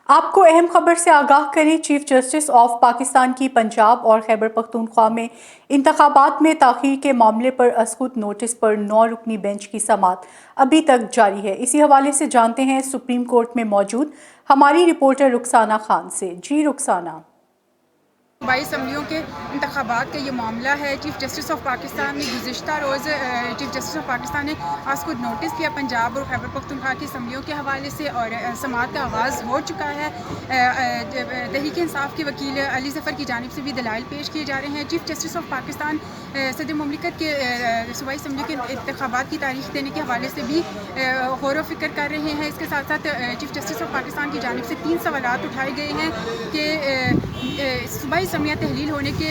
آپ کو اہم خبر سے آگاہ کریں، چیف جسٹس آف پاکستان کی پنجاب اور خیبر پختونخوا میں انتخابات میں تاخیر کے معاملے پر اسکوت نوٹس پر 9 رکنی بینچ کی سماعت ابھی تک جاری ہے۔ اسی حوالے سے جانتے ہیں سپریم کورٹ میں موجود ہماری رپورٹر رخسانہ خان سے۔ جی رخسانہ۔ صوبائی اسمبلیوں کے انتخابات کا یہ معاملہ ہے۔ چیف جسٹس آف پاکستان نے گزشتہ روز چیف جسٹس آف پاکستان نے آج کو نوٹس کیا پنجاب اور خیبر پختونخوا کی اسمبلیوں کے حوالے سے، اور سماعت کا آغاز ہو چکا ہے۔ تحریک انصاف کے وکیل علی ظفر کی جانب سے بھی دلائل پیش کیے جا رہے ہیں۔ چیف جسٹس آف پاکستان صدر مملکت کے صوبائی اسمبلی کے انتخابات کی تاریخ دینے کے حوالے سے بھی غور و فکر کر رہے ہیں۔ اس کے ساتھ ساتھ چیف جسٹس آف پاکستان کی جانب سے 3 سوالات اٹھائے گئے ہیں کہ صوبائی اسمبلیاں تحلیل ہونے کے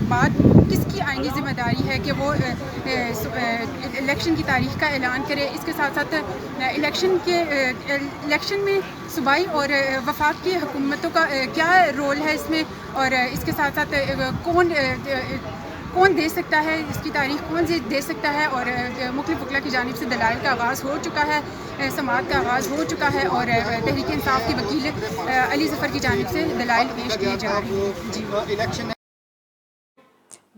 بعد کس کی آئینی ذمہ داری ہے کہ وہ الیکشن کی تاریخ کا اعلان کرے۔ اس کے ساتھ ساتھ الیکشن میں صوبائی اور وفاق کی حکومتوں کا کیا رول ہے اس میں، اور اس کے ساتھ ساتھ کون دے سکتا ہے اس کی تاریخ، کون سے دے سکتا ہے، اور مختلف وکلا کی جانب سے دلائل کا آغاز ہو چکا ہے، سماعت کا آغاز ہو چکا ہے، اور تحریک انصاف کی وکیل علی ظفر کی جانب سے دلائل پیش کیے جا رہے ہیں۔ جی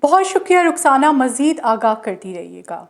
بہت شکریہ رخسانہ، مزید آگاہ کرتی رہیے گا۔